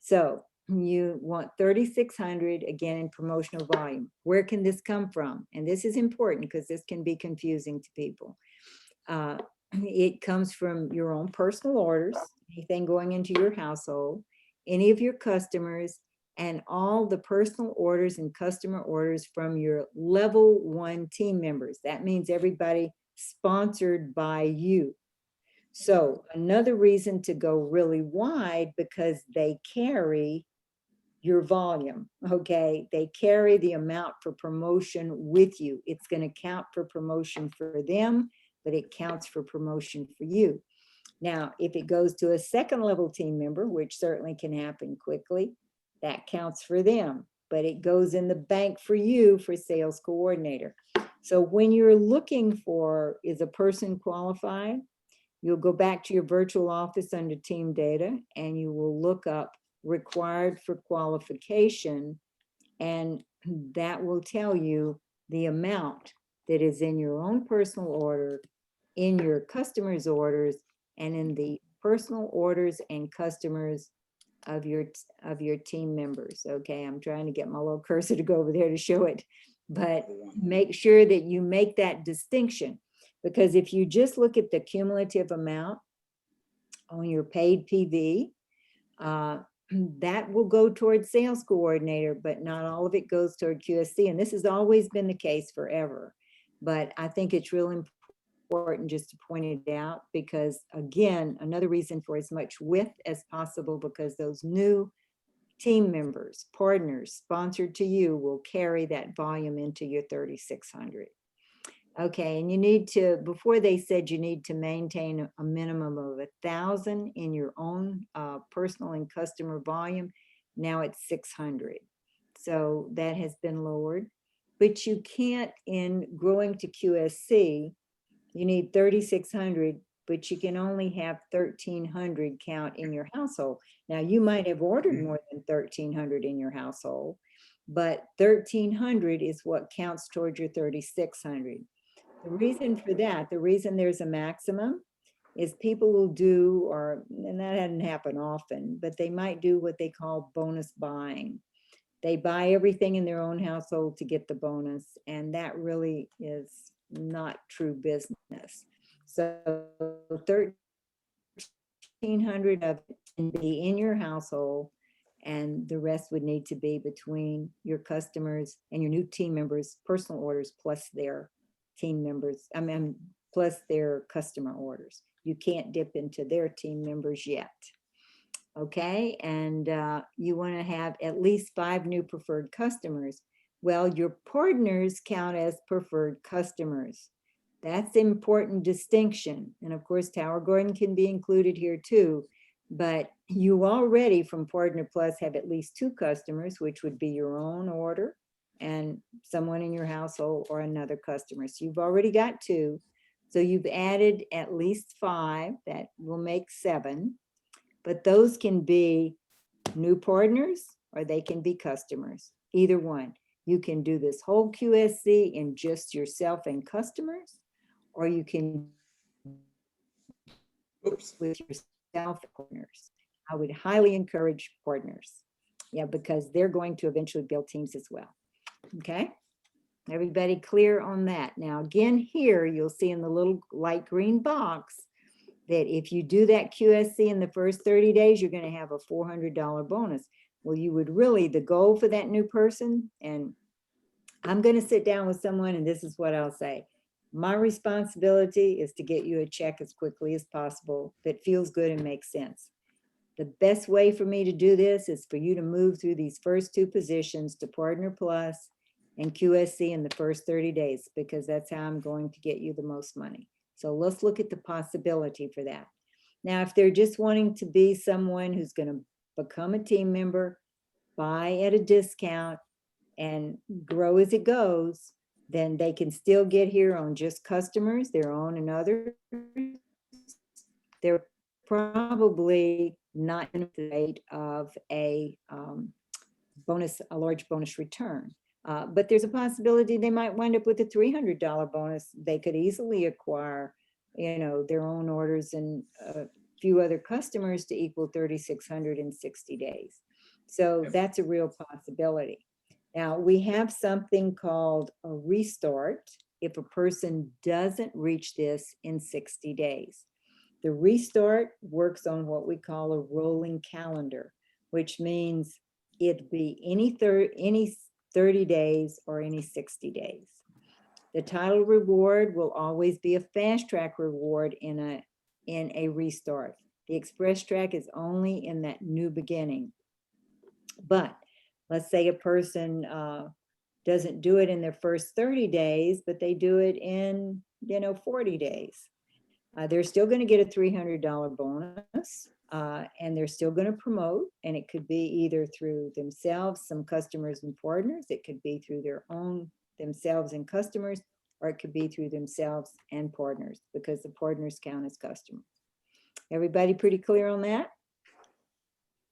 So you want 3,600 again in promotional volume. Where can this come from? And this is important because this can be confusing to people. It comes from your own personal orders, anything going into your household, any of your customers, and all the personal orders and customer orders from your level 1 team members. That means everybody sponsored by you. So another reason to go really wide, because they carry your volume, okay? They carry the amount for promotion with you. It's going to count for promotion for them, but it counts for promotion for you. Now, if it goes to a second level team member, which certainly can happen quickly, that counts for them, but it goes in the bank for you for sales coordinator. So when you're looking for, is a person qualified? You'll go back to your virtual office under team data and you will look up required for qualification, and that will tell you the amount that is in your own personal order, in your customers' orders, and in the personal orders and customers of your team members. Okay, I'm trying to get my little cursor to go over there to show it, but make sure that you make that distinction, because if you just look at the cumulative amount on your paid PV, that will go towards sales coordinator, but not all of it goes toward QSC. And this has always been the case forever. But I think it's really important just to point it out, because again, another reason for as much width as possible, because those new team members, partners sponsored to you will carry that volume into your 3,600. Okay, and you need to, before they said you need to maintain a minimum of 1,000 in your own personal and customer volume. Now it's 600. So that has been lowered, but you can't, in growing to QSC, you need 3,600, but you can only have 1,300 count in your household. Now you might have ordered more than 1,300 in your household, but 1,300 is what counts towards your 3,600. The reason for that, the reason there's a maximum, is people will do, or, and that hadn't happened often, but they might do what they call bonus buying. They buy everything in their own household to get the bonus, and that really is not true business. So 1,300 of it can be in your household, and the rest would need to be between your customers and your new team members' personal orders plus their team members, plus their customer orders. You can't dip into their team members yet. Okay, and you want to have at least 5 new preferred customers. Well, your partners count as preferred customers. That's an important distinction. And of course, Tower Gordon can be included here too, but you already from Partner Plus have at least 2 customers, which would be your own order and someone in your household or another customer. So you've already got 2. So you've added at least 5, that will make 7, but those can be new partners or they can be customers, either one. You can do this whole QSC in just yourself and customers, or you can with yourself partners. I would highly encourage partners. Yeah, because they're going to eventually build teams as well. Okay, everybody clear on that? Now, again, here you'll see in the little light green box that if you do that QSC in the first 30 days, you're going to have a $400 bonus. Well, you would really, the goal for that new person, and I'm going to sit down with someone and this is what I'll say. My responsibility is to get you a check as quickly as possible that feels good and makes sense. The best way for me to do this is for you to move through these first 2 positions to Partner Plus and QSC in the first 30 days, because that's how I'm going to get you the most money. So let's look at the possibility for that. Now, if they're just wanting to be someone who's going to become a team member, buy at a discount, and grow as it goes, then they can still get here on just customers, their own and others. They're probably not in the rate of a bonus, a large bonus return. But there's a possibility they might wind up with a $300 bonus. They could easily acquire, you know, their own orders and a few other customers to equal 3,600 in 60 days. So that's a real possibility. Now, we have something called a restart if a person doesn't reach this in 60 days. The restart works on what we call a rolling calendar, which means It'd be any 30 days or any 60 days. The title reward will always be a fast track reward in a restart. The express track is only in that new beginning. But let's say a person doesn't do it in their first 30 days, but they do it in 40 days. They're still going to get a $300 bonus, and they're still going to promote, and it could be either through themselves, some customers and partners, it could be through their own themselves and customers, or it could be through themselves and partners, because the partners count as customers. Everybody pretty clear on that?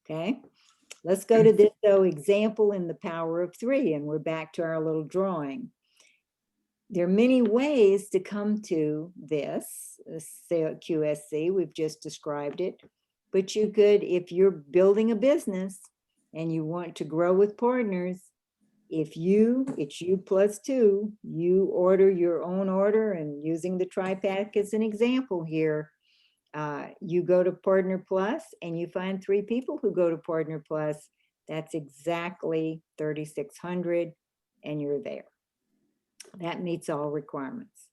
Okay, let's go to this example in the power of 3, and we're back to our little drawing. There are many ways to come to this QSC. We've just described it, but you could, if you're building a business and you want to grow with partners, it's you plus 2, you order your own order, and using the tri-pack as an example here, you go to Partner Plus and you find 3 people who go to Partner Plus. That's exactly 3,600, and you're there. That meets all requirements.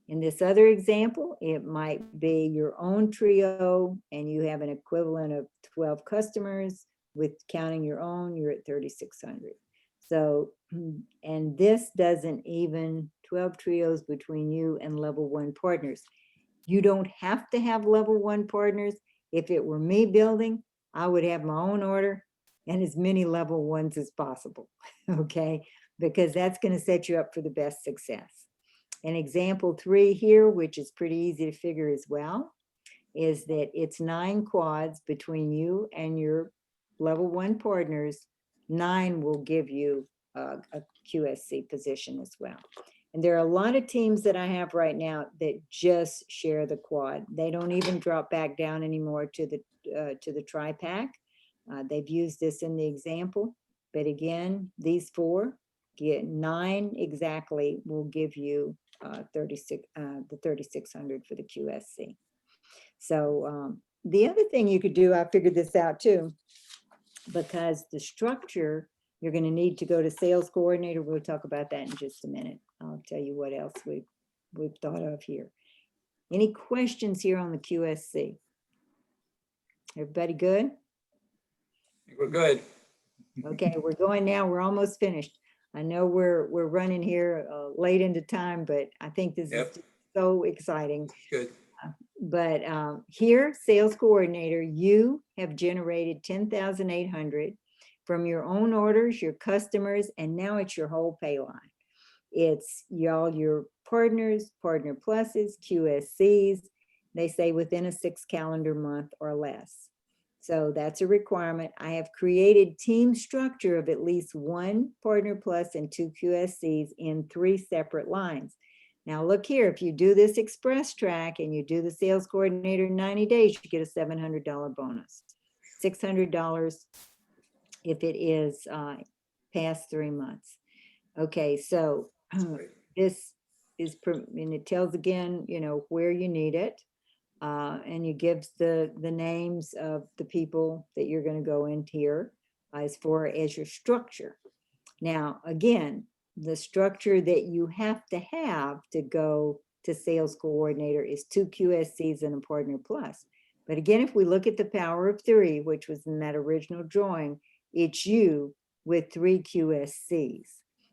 In this other example, it might be your own trio and you have an equivalent of 12 customers. With counting your own, you're at 3,600. So, and this doesn't even 12 trios between you and level 1 partners. You don't have to have level 1 partners. If it were me building, I would have my own order and as many level 1s as possible, okay? Because that's going to set you up for the best success. And example 3 here, which is pretty easy to figure as well, is that it's 9 quads between you and your level 1 partners. 9 will give you a QSC position as well. And there are a lot of teams that I have right now that just share the quad. They don't even drop back down anymore to the tri-pack. They've used this in the example, but again, these 4 get 9 exactly will give you the 3,600 for the QSC. So the other thing you could do, I figured this out too, because the structure, you're going to need to go to sales coordinator. We'll talk about that in just a minute. I'll tell you what else we've thought of here. Any questions here on the QSC? Everybody good? We're good. Okay, we're going now. We're almost finished. I know we're running here late into time, but I think this is so exciting. Good. But here, sales coordinator, you have generated 10,800 from your own orders, your customers, and now it's your whole pay line. It's y'all, your partners, Partner Pluses, QSCs. They say within a 6 calendar month or less. So that's a requirement. I have created team structure of at least 1 Partner Plus and 2 QSCs in 3 separate lines. Now look here, if you do this express track and you do the sales coordinator in 90 days, you get a $700 bonus. $600 if it is past 3 months. Okay, so this is, and it tells again, where you need it. And you gives the names of the people that you're going to go into here as far as your structure. Now, again, the structure that you have to go to sales coordinator is 2 QSCs and a Partner Plus. But again, if we look at the power of 3, which was in that original drawing, it's you with 3 QSCs.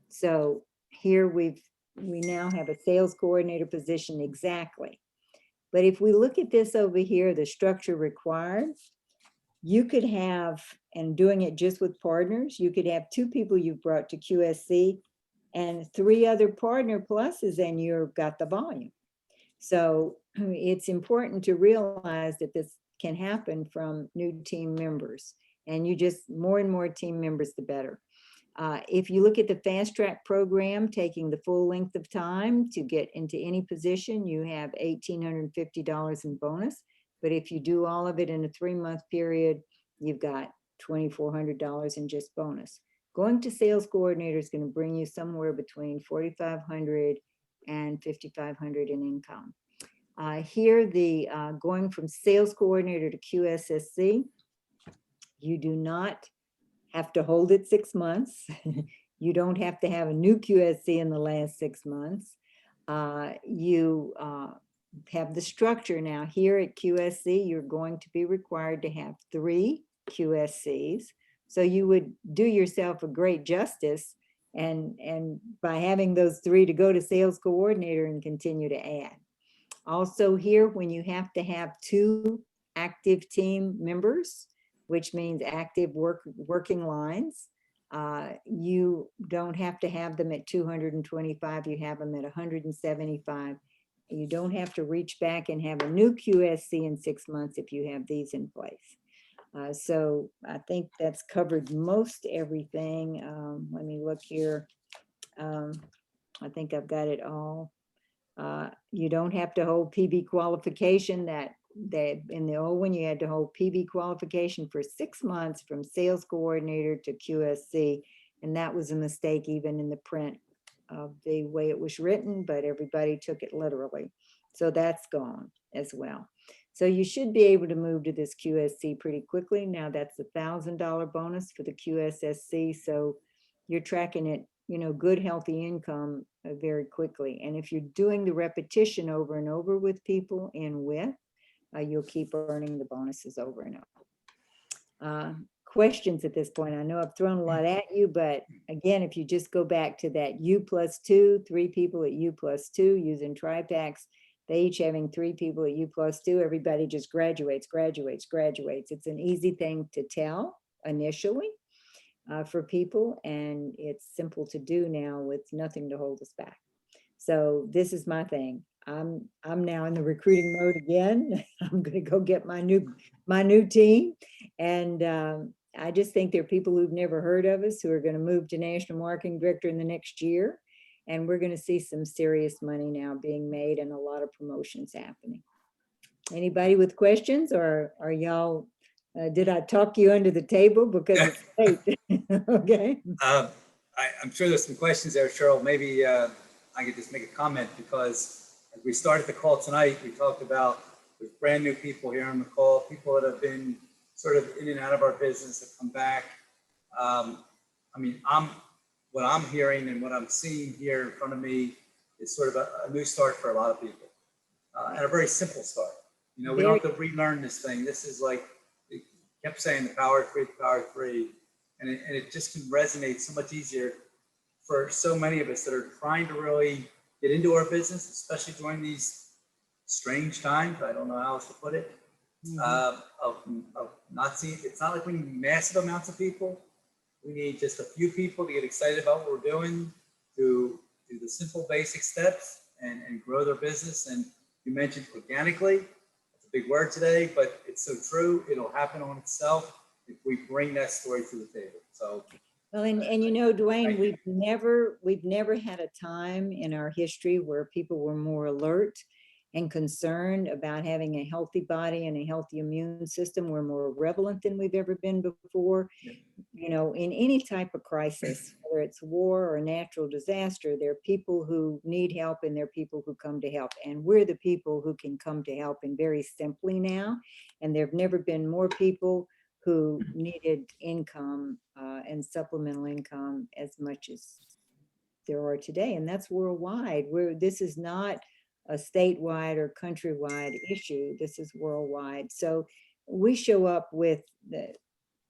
So here we now have a sales coordinator position exactly. But if we look at this over here, the structure required, you could have, and doing it just with partners, you could have 2 people you've brought to QSC and 3 other Partner Pluses, and you've got the volume. So it's important to realize that this can happen from new team members, and you just, more and more team members, the better. If you look at the fast track program, taking the full length of time to get into any position, you have $1,850 in bonus. But if you do all of it in a 3-month period, you've got $2,400 in just bonus. Going to sales coordinator is going to bring you somewhere between $4,500 and $5,500 in income. Here, the going from sales coordinator to QSSC, you do not have to hold it 6 months. You don't have to have a new QSC in the last 6 months. You have the structure. Now here at QSC, you're going to be required to have 3 QSCs. So you would do yourself a great justice and by having those 3 to go to sales coordinator and continue to add. Also here, when you have to have 2 active team members, which means active working lines, you don't have to have them at 225, you have them at 175. You don't have to reach back and have a new QSC in 6 months if you have these in place. So I think that's covered most everything. Let me look here. I think I've got it all. You don't have to hold PB qualification. That in the old one, you had to hold PB qualification for 6 months from sales coordinator to QSC. And that was a mistake even in the print of the way it was written, but everybody took it literally. So that's gone as well. So you should be able to move to this QSC pretty quickly. Now that's $1,000 bonus for the QSSC. So you're tracking it, you know, good, healthy income very quickly. And if you're doing the repetition over and over with people and with, you'll keep earning the bonuses over and over. Questions at this point? I know I've thrown a lot at you, but again, if you just go back to that U+2, 3 people at U+2 using TriPax, they each having 3 people at U+2, everybody just graduates. It's an easy thing to tell initially for people, and it's simple to do now with nothing to hold us back. So this is my thing. I'm now in the recruiting mode again. I'm going to go get my new team, and I just think there are people who've never heard of us who are going to move to national marketing director in the next year, and we're going to see some serious money now being made and a lot of promotions happening. Anybody with questions, or are y'all? Did I talk you under the table because it's late? Okay. I'm sure there's some questions there, Cheryl. Maybe I could just make a comment, because as we started the call tonight, we talked about there's brand new people here on the call, people that have been sort of in and out of our business, have come back. I mean, what I'm hearing and what I'm seeing here in front of me is sort of a new start for a lot of people, and a very simple start. You know, we don't have to relearn this thing. This is like, we kept saying the power of 3, the power of 3, and it just can resonate so much easier for so many of us that are trying to really get into our business, especially during these strange times. I don't know how else to put it. Of not seeing, it's not like we need massive amounts of people. We need just a few people to get excited about what we're doing, to do the simple basic steps and grow their business. And you mentioned organically, it's a big word today, but it's so true. It'll happen on itself if we bring that story to the table. So, well, and you know, Dwayne, we've never had a time in our history where people were more alert and concerned about having a healthy body and a healthy immune system. We're more relevant than we've ever been before. Yeah. You know, in any type of crisis, whether it's war or a natural disaster, there are people who need help and there are people who come to help. And we're the people who can come to help, and very simply now. And there have never been more people who needed income and supplemental income as much as there are today. And that's worldwide. This is not a statewide or countrywide issue. This is worldwide. So we show up with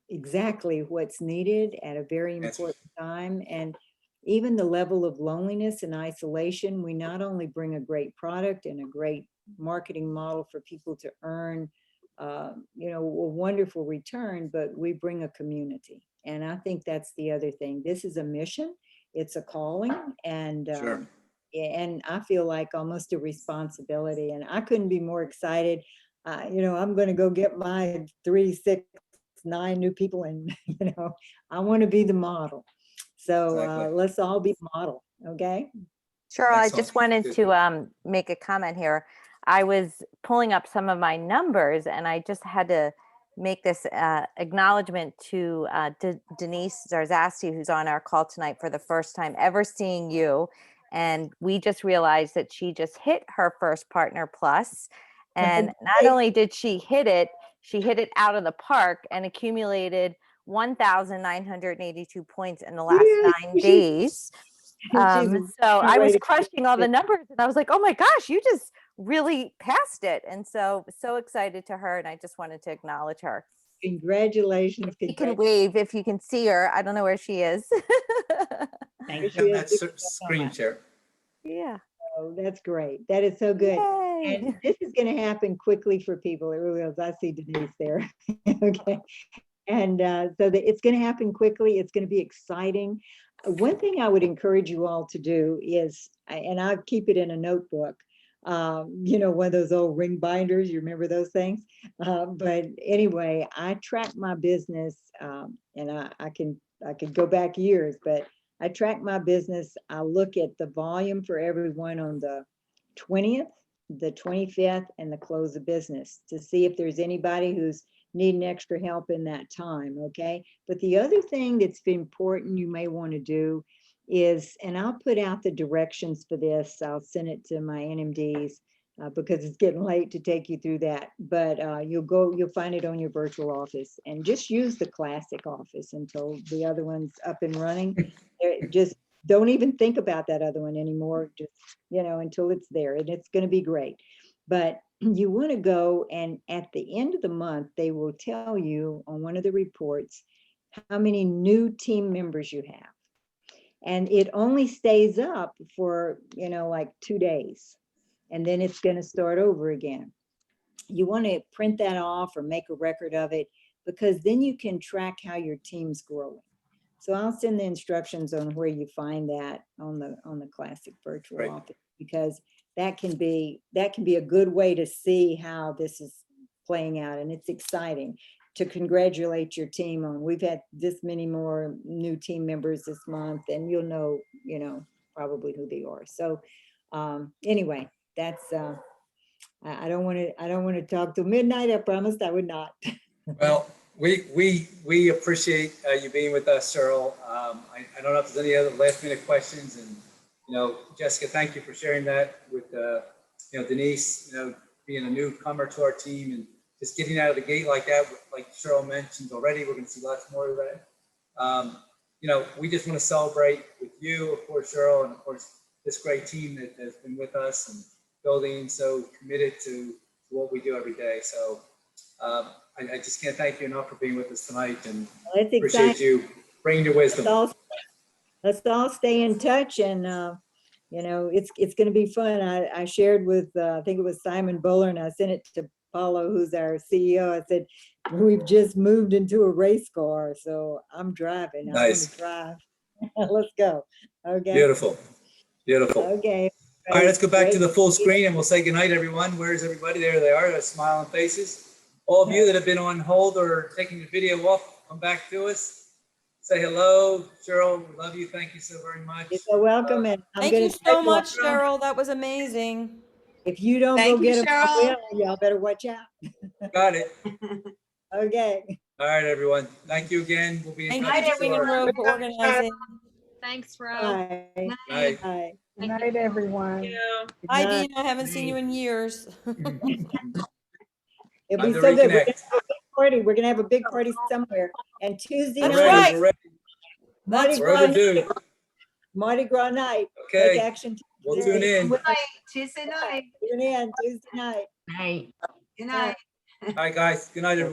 exactly what's needed at a very important time. And even the level of loneliness and isolation, we not only bring a great product and a great marketing model for people to earn you know, a wonderful return, but we bring a community. And I think that's the other thing. This is a mission, it's a calling, and sure. And I feel like almost a responsibility, and I couldn't be more excited. You know, I'm going to go get my 3, 6, 9 new people, and you know, I want to be the model. So let's all be the model. Okay. Sure. I just wanted to make a comment here. I was pulling up some of my numbers, and I just had to make this acknowledgement to Denise Zarzasti, who's on our call tonight for the first time ever seeing you. And we just realized that she just hit her first Partner Plus. And not only did she hit it out of the park and accumulated 1,982 points in the last Yay, 9 days. She's So I way was to- crushing all the numbers and I was like, oh my gosh, you just really passed it. And so excited to her. And I just wanted to acknowledge her. Congratulations. You can wave if you can see her. I don't know where she is. Thank Have you. that screen share. Yeah. Oh, that's great. That is so good. Yay. And this is going to happen quickly for people. It really is. I see Denise there. Okay. And so it's going to happen quickly. It's going to be exciting. One thing I would encourage you all to do is, and I'll keep it in a notebook, one of those old ring binders, you remember those things? But anyway, I track my business and I could go back years, but I track my business. I look at the volume for everyone on the 20th, the 25th, and the close of business to see if there's anybody who's needing extra help in that time, okay? But the other thing that's important you may want to do is, and I'll put out the directions for this, I'll send it to my NMDs because it's getting late to take you through that, but you'll find it on your virtual office and just use the classic office until the other one's up and running. Just don't even think about that other one anymore, just, until it's there, and it's going to be great. But you want to go, and at the end of the month, they will tell you on one of the reports how many new team members you have. And it only stays up for, like 2 days, and then it's going to start over again. You want to print that off or make a record of it, because then you can track how your team's growing. So I'll send the instructions on where you find that on the classic virtual Right. office, because that can be a good way to see how this is playing out. And it's exciting to congratulate your team on. We've had this many more new team members this month, and you'll know, probably who they are. So anyway, that's I don't want to talk till midnight. I promised I would not. Well, we appreciate you being with us, Cheryl. I don't know if there's any other last minute questions, and Jessica, thank you for sharing that with Denise. Being a newcomer to our team and just getting out of the gate like that, like Cheryl mentioned already, we're going to see lots more of that. We just want to celebrate with you, of course, Cheryl, and of course this great team that has been with us and building, so committed to what we do every day. So. I just can't thank you enough for being with us tonight, and appreciate you bringing your wisdom. Let's all stay in touch, and it's going to be fun. I shared with I think it was Simon Bowler, and I sent it to Paulo, who's our CEO. I said, we've just moved into a race car, so I'm driving. Nice. I'm going to drive. Let's go. Okay. Beautiful. Okay. All right, let's go back to the full screen and we'll say goodnight, everyone. Where's everybody? There they are, those smiling faces. All of you that have been on hold or taking the video off, come back to us. Say hello. Cheryl, we love you. Thank you so very much. You're so welcome. And Thank you so much, Cheryl. That was amazing. If you don't Thank go you, get them, Cheryl. y'all better watch out. Got it. Okay. All right, everyone. Thank you again. We'll be in Thank touch. you, Jimmy and Roe, for organizing. Thanks, Ro. Bye. Night. Bye. Good night, everyone. Good Hi, night. Dean. I haven't seen you in years. It'll Time be to so good. We're reconnect. gonna have a big party. We're gonna have a big party somewhere. And Tuesday That's We're night, ready. right. We're ready. That's We're overdue. Mardi Gras night. Take Okay, action. we'll Tuesday. tune in. All Tuesday night. Tune in Tuesday night. Night. Good Night. night. right, guys. Good night, everyone.